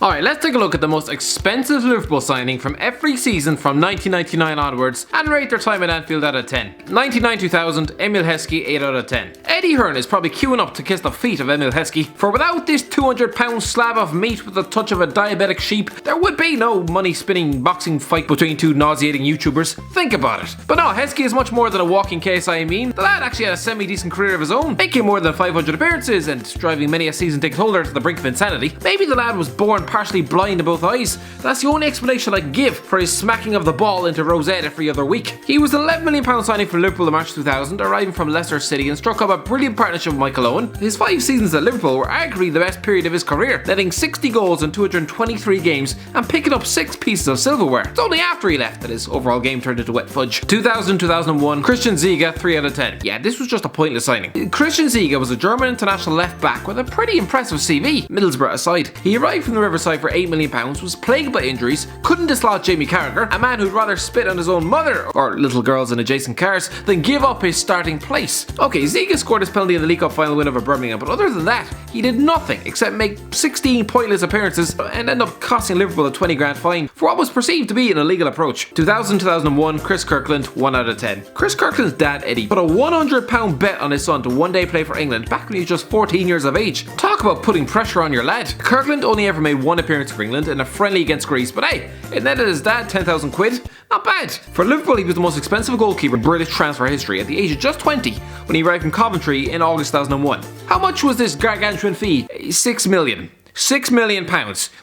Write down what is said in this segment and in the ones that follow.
Alright, let's take a look at the most expensive Liverpool signing from every season from 1999 onwards and rate their time at Anfield out of 10. 99-2000, Emil Heskey 8 out of 10. Eddie Hearn is probably queuing up to kiss the feet of Emil Heskey, for without this 200-pound slab of meat with the touch of a diabetic sheep, there would be no money-spinning boxing fight between two nauseating YouTubers. Think about it. But no, Heskey is much more than a walking KSI meme. The lad actually had a semi-decent career of his own, making more than 500 appearances and driving many a season ticket holder to the brink of insanity. Maybe the lad was born partially blind in both eyes. That's the only explanation I can give for his smacking of the ball into Rosette every other week. He was an £11 million signing for Liverpool in March 2000, arriving from Leicester City, and struck up a brilliant partnership with Michael Owen. His 5 seasons at Liverpool were arguably the best period of his career, netting 60 goals in 223 games and picking up 6 pieces of silverware. It's only after he left that his overall game turned into wet fudge. 2000-2001, Christian Ziege 3 out of 10. Yeah, this was just a pointless signing. Christian Ziege was a German international left back with a pretty impressive CV, Middlesbrough aside. He arrived from the Riverside for £8 million, was plagued by injuries, couldn't dislodge Jamie Carragher, a man who'd rather spit on his own mother, or little girls in adjacent cars, than give up his starting place. Okay, Ziege scored his penalty in the League Cup final win over Birmingham, but other than that, he did nothing except make 16 pointless appearances and end up costing Liverpool a 20 grand fine for what was perceived to be an illegal approach. 2000-2001, Chris Kirkland 1 out of 10. Chris Kirkland's dad, Eddie, put a £100 bet on his son to one day play for England back when he was just 14 years of age. Talk about putting pressure on your lad. Kirkland only ever made one appearance for England in a friendly against Greece, but hey, it netted his dad 10,000 quid. Not bad. For Liverpool, he was the most expensive goalkeeper in British transfer history at the age of just 20 when he arrived from Coventry in August 2001. How much was this gargantuan fee? £6 million. £6 million,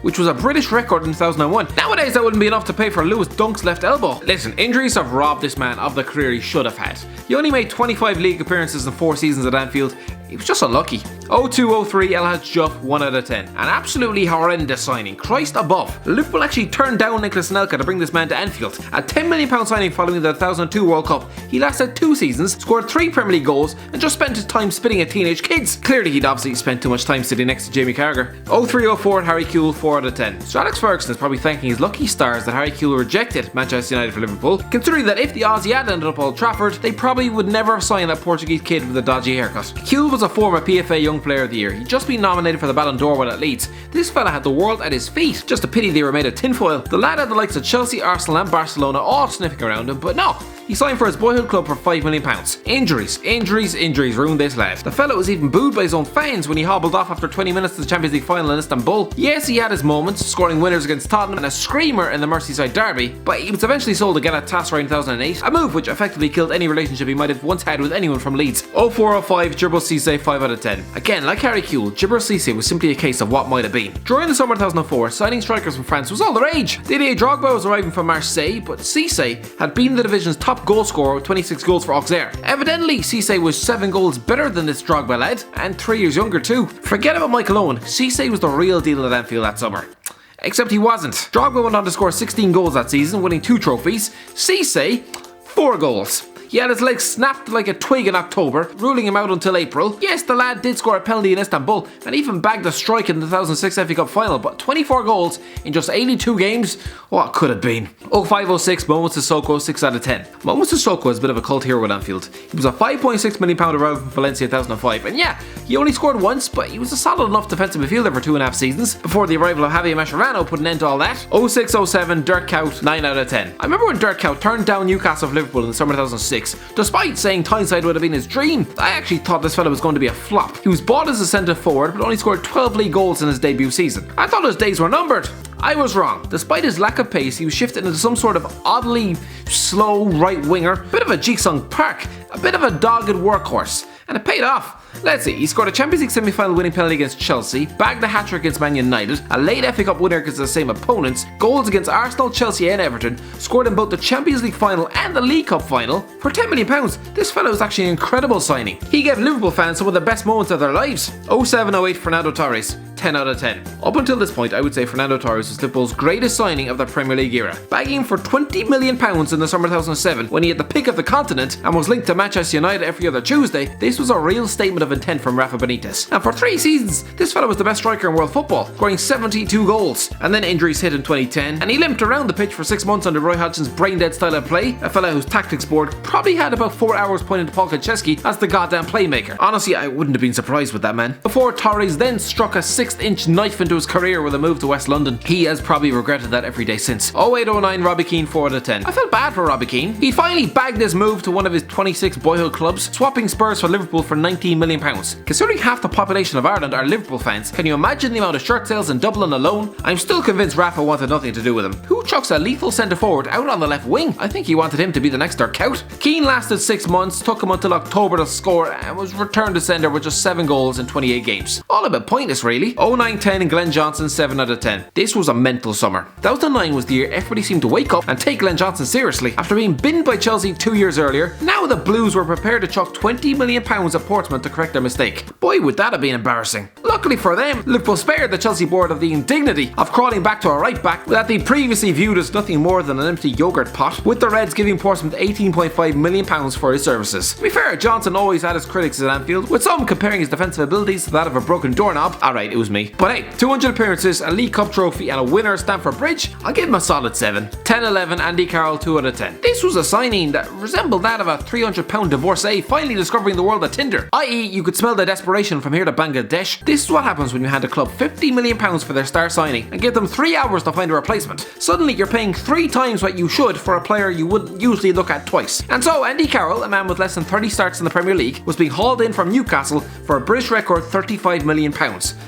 which was a British record in 2001. Nowadays, that wouldn't be enough to pay for Lewis Dunk's left elbow. Listen, injuries have robbed this man of the career he should have had. He only made 25 league appearances in 4 seasons at Anfield. He was just unlucky. 02-03, El Hadj Diouf 1 out of 10. An absolutely horrendous signing. Christ above. Liverpool actually turned down Nicolas Anelka to bring this man to Anfield. A £10 million signing following the 2002 World Cup. He lasted 2 seasons, scored 3 Premier League goals, and just spent his time spitting at teenage kids. Clearly, he'd obviously spent too much time sitting next to Jamie Carragher. 03-04, Harry Kewell 4 out of 10. Sir Alex Ferguson is probably thanking his lucky stars that Harry Kewell rejected Manchester United for Liverpool, considering that if the Aussie had ended up Old Trafford, they probably would never have signed that Portuguese kid with a dodgy haircut. Kewell was a former PFA Young Player of the Year. He'd just been nominated for the Ballon d'Or while at Leeds. This fella had the world at his feet. Just a pity they were made of tinfoil. The lad had the likes of Chelsea, Arsenal and Barcelona all sniffing around him, but no. He signed for his boyhood club for £5 million. Injuries ruined this lad. The fella was even booed by his own fans when he hobbled off after 20 minutes to the Champions League final in Istanbul. Yes, he had his moments, scoring winners against Tottenham and a screamer in the Merseyside derby, but he was eventually sold to Galatasaray in 2008, a move which effectively killed any relationship he might have once had with anyone from Leeds. 04-05, Djibril Cissé 5 out of 10. Again, like Harry Kewell, Djibril Cissé was simply a case of what might have been. During the summer of 2004, signing strikers from France was all the rage. Didier Drogba was arriving from Marseille, but Cissé had been the division's top goal scorer with 26 goals for Auxerre. Evidently, Cissé was 7 goals better than this Drogba lad, and 3 years younger too. Forget about Michael Owen, Cissé was the real deal at Anfield that summer. Except he wasn't. Drogba went on to score 16 goals that season, winning 2 trophies. Cissé, 4 goals. He had his legs snapped like a twig in October, ruling him out until April. Yes, the lad did score a penalty in Istanbul and even bagged a strike in the 2006 FA Cup final, but 24 goals in just 82 games? What could it have been? 05-06, Mohamed Sissoko 6 out of 10. Mohamed Sissoko is a bit of a cult hero at Anfield. He was a £5.6 million arrival from Valencia in 2005, and yeah, he only scored once, but he was a solid enough defensive midfielder for 2.5 seasons before the arrival of Javier Mascherano put an end to all that. 06-07, Dirk Kuyt 9 out of 10. I remember when Dirk Kuyt turned down Newcastle for Liverpool in the summer of 2006. Despite saying Tyneside would have been his dream, I actually thought this fella was going to be a flop. He was bought as a centre forward, but only scored 12 league goals in his debut season. I thought his days were numbered. I was wrong. Despite his lack of pace, he was shifted into some sort of oddly slow right winger, a bit of a Ji-sung Park, a bit of a dogged workhorse, and it paid off. Let's see, he scored a Champions League semi-final winning penalty against Chelsea, bagged a hat-trick against Man United, a late FA Cup winner against the same opponents, goals against Arsenal, Chelsea and Everton, scored in both the Champions League final and the League Cup final. For £10 million, this fellow was actually an incredible signing. He gave Liverpool fans some of the best moments of their lives. 07-08, Fernando Torres 10 out of 10. Up until this point, I would say Fernando Torres was Liverpool's greatest signing of the Premier League era, bagging him for £20 million in the summer of 2007 when he had the pick of the continent and was linked to Manchester United every other Tuesday, this was a real statement of intent from Rafa Benitez. And for 3 seasons, this fella was the best striker in world football, scoring 72 goals. And then injuries hit in 2010, and he limped around the pitch for 6 months under Roy Hodgson's brain-dead style of play, a fella whose tactics board probably had about 4 hours pointing to Paul Konchesky as the goddamn playmaker. Honestly, I wouldn't have been surprised with that man. Before Torres then struck a 6-inch knife into his career with a move to West London, he has probably regretted that every day since. 08-09 Robbie Keane 4 out of 10. I felt bad for Robbie Keane. He finally bagged his move to one of his 26 boyhood clubs, swapping Spurs for Liverpool for £19 million. Considering half the population of Ireland are Liverpool fans, can you imagine the amount of shirt sales in Dublin alone? I'm still convinced Rafa wanted nothing to do with him. Who chucks a lethal centre forward out on the left wing? I think he wanted him to be the next Dirk Kuyt. Keane lasted 6 months, took him until October to score, and was returned to sender with just 7 goals in 28 games. All a bit pointless really. 09-10 and Glenn Johnson 7 out of 10. This was a mental summer. 2009 was the year everybody seemed to wake up and take Glenn Johnson seriously. After being binned by Chelsea 2 years earlier, now the Blues were prepared to chuck £20 million at Portsmouth to correct their mistake. Boy, would that have been embarrassing. Luckily for them, Liverpool spared the Chelsea board of the indignity of crawling back to a right back that they previously viewed as nothing more than an empty yogurt pot, with the Reds giving Portsmouth £18.5 million for his services. To be fair, Johnson always had his critics at Anfield, with some comparing his defensive abilities to that of a broken doorknob. Alright, it was me. But hey, 200 appearances, a League Cup trophy and a winner at Stamford Bridge, I'll give him a solid 7. 10-11 Andy Carroll 2 out of 10. This was a signing that resembled that of a £300 divorcee finally discovering the world of Tinder. I.e., you could smell the desperation from here to Bangladesh. This is what happens when you hand a club £50 million for their star signing and give them 3 hours to find a replacement. Suddenly you're paying 3 times what you should for a player you wouldn't usually look at twice. And so Andy Carroll, a man with less than 30 starts in the Premier League, was being hauled in from Newcastle for a British record £35 million.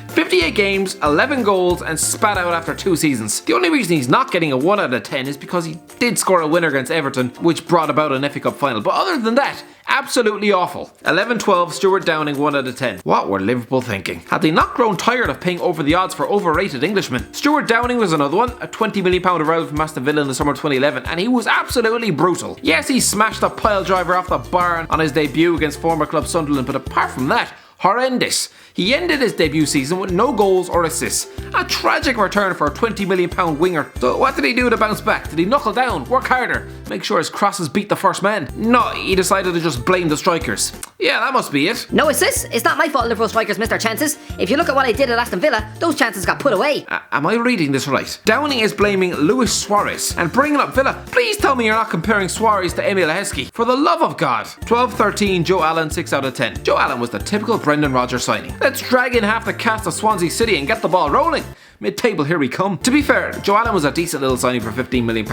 58 games, 11 goals, and spat out after 2 seasons. The only reason he's not getting a 1 out of 10 is because he did score a winner against Everton, which brought about an FA Cup final. But other than that, absolutely awful. 11-12 Stuart Downing 1 out of 10. What were Liverpool thinking? Had they not grown tired of paying over the odds for overrated Englishmen? Stuart Downing was another one, a £20 million arrival from Aston Villa in the summer of 2011, and he was absolutely brutal. Yes, he smashed a pile driver off the bar on his debut against former club Sunderland, but apart from that, horrendous. He ended his debut season with no goals or assists. A tragic return for a £20 million winger. So what did he do to bounce back? Did he knuckle down, work harder, make sure his crosses beat the first man? No, he decided to just blame the strikers. Yeah, that must be it. No assists? It's not my fault Liverpool strikers missed their chances. If you look at what I did at Aston Villa, those chances got put away. Am I reading this right? Downing is blaming Luis Suarez and bringing up Villa. Please tell me you're not comparing Suarez to Emil Heskey. For the love of God. 12-13 Joe Allen 6 out of 10. Joe Allen was the typical Brendan Rodgers signing. Let's drag in half the cast of Swansea City and get the ball rolling. Mid-table, here we come. To be fair, Joe Allen was a decent little signing for £15 million.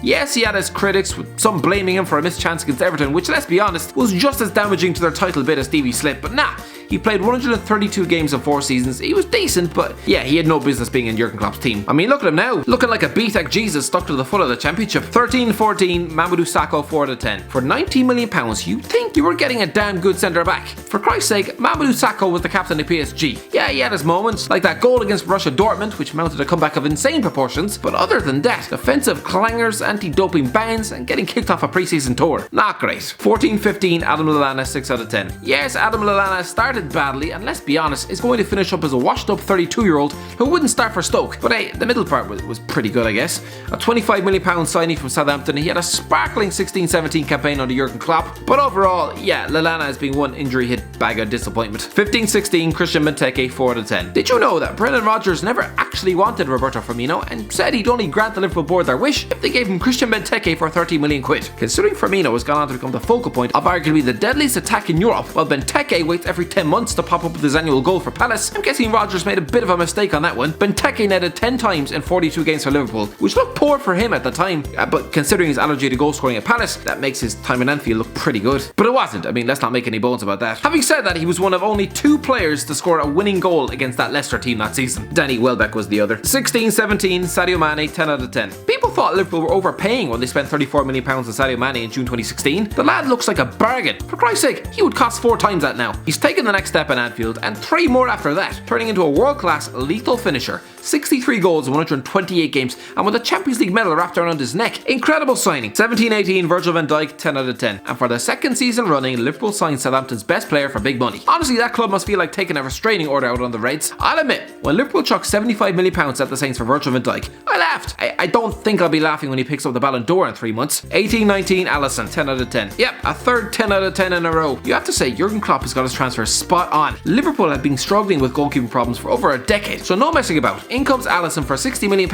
Yes, he had his critics, with some blaming him for a missed chance against Everton, which, let's be honest, was just as damaging to their title bid as Stevie Slip, but nah. He played 132 games in 4 seasons. He was decent, but yeah, he had no business being in Jurgen Klopp's team. I mean, look at him now, looking like a BTEC Jesus stuck to the foot of the championship. 13-14 Mamadou Sakho 4 out of 10. For £19 million, you'd think you were getting a damn good centre-back. For Christ's sake, Mamadou Sakho was the captain of PSG. Yeah, he had his moments, like that goal against Borussia Dortmund, which mounted a comeback of insane proportions, but other than that, defensive clangers, anti-doping bans, and getting kicked off a pre-season tour. Not great. 14-15 Adam Lallana 6 out of 10. Yes, Adam Lallana started badly, and let's be honest, is going to finish up as a washed-up 32-year-old who wouldn't start for Stoke. But hey, the middle part was pretty good, I guess. A £25 million signing from Southampton. He had a sparkling 16-17 campaign under Jurgen Klopp, but overall, yeah, Lallana has been one injury-hit bag of disappointment. 15-16 Christian Benteke 4 out of 10. Did you know that Brendan Rodgers never actually wanted Roberto Firmino and said he'd only grant the Liverpool board their wish if they gave him Christian Benteke for 30 million quid? Considering Firmino has gone on to become the focal point of arguably the deadliest attack in Europe, while Benteke waits every 10 months to pop up with his annual goal for Palace, I'm guessing Rodgers made a bit of a mistake on that one. Benteke netted 10 times in 42 games for Liverpool, which looked poor for him at the time, but considering his allergy to goal scoring at Palace, that makes his time in Anfield look pretty good. But it wasn't. I mean, let's not make any bones about that. Having said that, he was one of only 2 players to score a winning goal against that Leicester team that season. Danny Welbeck was the other. 16-17 Sadio Mane 10 out of 10. People thought Liverpool were overpaying when they spent £34 million on Sadio Mane in June 2016. The lad looks like a bargain. For Christ's sake, he would cost 4 times that now. He's taken the next step in Anfield and 3 more after that, turning into a world-class lethal finisher. 63 goals in 128 games, and with a Champions League medal wrapped around his neck. Incredible signing. 17-18 Virgil van Dijk 10 out of 10. And for the second season running, Liverpool signed Southampton's best player for big money. Honestly, that club must feel like taking a restraining order out on the Reds. I'll admit, when Liverpool chucked £75 million at the Saints for Virgil van Dijk, I laughed. I don't think I'll be laughing when he picks up the Ballon d'Or in 3 months. 18-19 Alisson, 10 out of 10. Yep, a third 10 out of 10 in a row. You have to say, Jurgen Klopp has got his transfer spot on. Liverpool have been struggling with goalkeeping problems for over a decade, so no messing about. In comes Alisson for £60 million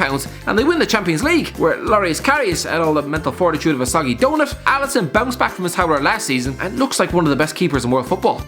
and they win the Champions League, where Loris Karius had all the mental fortitude of a soggy donut. Alisson bounced back from his howler last season and looks like one of the best keepers in world football.